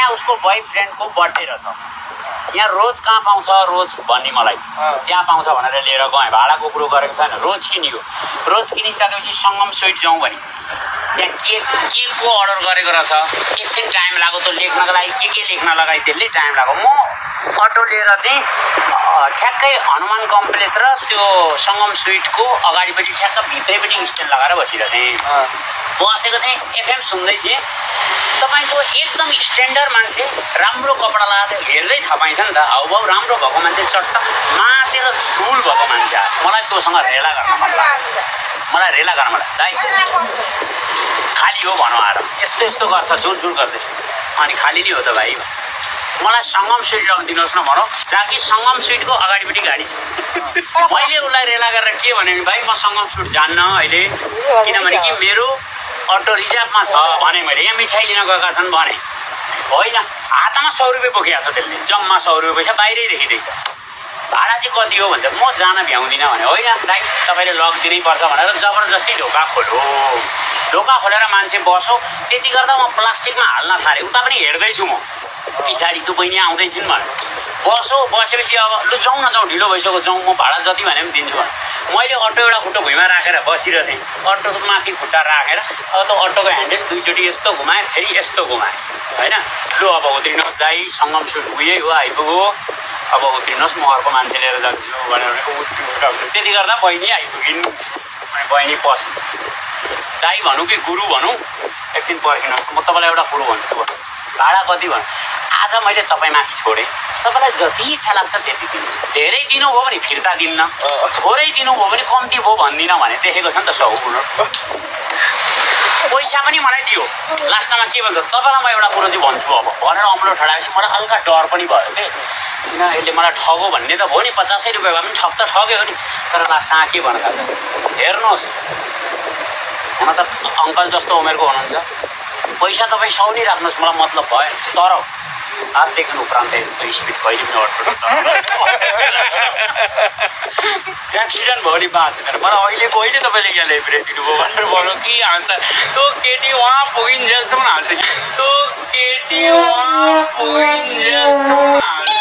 त्यहाँ उसको बोयफ्रेन्डको बर्थडे रहेछ। यहाँ रोज कहाँ पाउँछ रोज भन्ने मलाई त्यहाँ पाउँछ भनेर लिएर गएँ। भाडाको कुरो गरेको छैन, रोज किनियो। रोज किनिसकेपछि सङ्गम स्विट जाउँ भने त्यहाँ केकको अर्डर गरेको रहेछ। एकछिन टाइम लाग्यो त्यो लेख्नको लागि, के लेख्न लगाइ त्यसले टाइम लाग्यो। म अटो लिएर चाहिँ ठ्याक्कै हनुमान कम्प्लेक्स र त्यो सङ्गम स्विटको अगाडिपट्टि ठ्याक्क भित्रैपट्टि स्ट्यान्ड लगाएर बसिरहेको थिएँ। बसेको थिएँ, एफएम सुन्दै थिएँ। तपाईँको एकदम स्ट्यान्डर्ड मान्छे, राम्रो कपडा लगाएर हेर्दै थाहा पाइन्छ नि त, हाउभाउ राम्रो भएको मान्छे, चट्ट मातेर झुल भएको मान्छे। मलाई तँसँग रेला गर्न मन लाग्यो, मलाई रेला गर्न मन लाग्यो। दाइ खाली हो भनौँ आएर, यस्तो यस्तो गर्छ, झुल गर्दैछ। अनि खाली नै हो त भाइ, मलाई सङ्गम स्विट लगिदिनुहोस् न भनौँ। जहाँ कि सङ्गम स्विटको अगाडिपट्टि गाडी छ। मैले उसलाई रेला गरेर के भने भाइ म सङ्गम स्विट जान्न अहिले, किनभने कि मेरो अटो रिजर्भमा छ भने मैले। यहाँ मिठाई लिन गएका छन् भने होइन, हातमा 100 रुपियाँ बोकेको छ त्यसले, जम्मा 100 रुपियाँ पैसा बाहिरै देखिँदैछ। भाडा चाहिँ कति हो भन्छ, म जान भ्याउँदिनँ भने। होइन दाइ तपाईँले लगिदिनै पर्छ भनेर जबरजस्ती ढोका खोल्यो। ढोका खोलेर मान्छे बसो। त्यति गर्दा म प्लास्टिकमा हाल्न थालेँ। उता पनि हेर्दैछु म, पछाडि त्यो बहिनी आउँदैछिन् भने। बसेपछि अब लु जाउँ न, ढिलो भइसक्यो, जाउँ, म भाडा जति भने पनि दिन्छु भने। मैले अटो एउटा खुट्टो भुइँमा राखेर बसिरहेको थिएँ। अटोको माथि खुट्टा राखेर अब त अटोको ह्यान्डल दुईचोटि यस्तो घुमाएँ, फेरि यस्तो घुमाएँ होइन। लु अब उत्रिनुहोस् दाइ, सङ्गम स्विट उयै हो, आइपुग्यो, अब उत्रिनुहोस्, म अर्को मान्छे लिएर जान्छु भनेर उत्रिनु। त्यति गर्दा बहिनी आइपुगिन्। अनि बहिनी पस्नु। दाइ भनौँ कि गुरु भनौँ, एकछिन पर्खिनुहोस्, म तपाईँलाई एउटा कुरो भन्छु। भाडा कति भन्नु, आज मैले तपाईँमाथि छोडेँ, तपाईँलाई जति इच्छा लाग्छ त्यति दिनुहोस्। धेरै दिनुभयो भने फिर्ता दिन्न, थोरै दिनुभयो भने कम्ती भयो भन्दिनँ भने। देखेको छ नि त सौ कुरो। पैसा पनि मलाई दियो। लास्टमा के भन्छ, तपाईँलाई म एउटा कुरो चाहिँ भन्छु अब भनेर अम्लो ठडाएपछि मलाई हल्का डर पनि भयो कि किन यसले मलाई ठगो भन्ने त भयो नि, 50 रुपियाँ भए पनि ठग त ठग्यो नि। तर लास्टमा के भन्नु थाल्छ, हेर्नुहोस् हुन त अङ्कल जस्तो उमेरको हुनुहुन्छ, पैसा तपाईँ 100 नै राख्नुहोस्, मलाई मतलब भयो। तर हात देख्नु उपरान्त यस्तो स्पिड कहिले पनि अटो एक्सिडेन्ट भयो नि बाँचेर। मलाई अहिले तपाईँले यहाँ ल्याइपुऱ्याइदिनु भयो भनेर भन्नु कि अन्त त्यो केटी उहाँ पुगिन्जेलसम्म हाँस्यो, त्यो केटी उहाँ पुगिन्जेलसम्म हाँस्यो।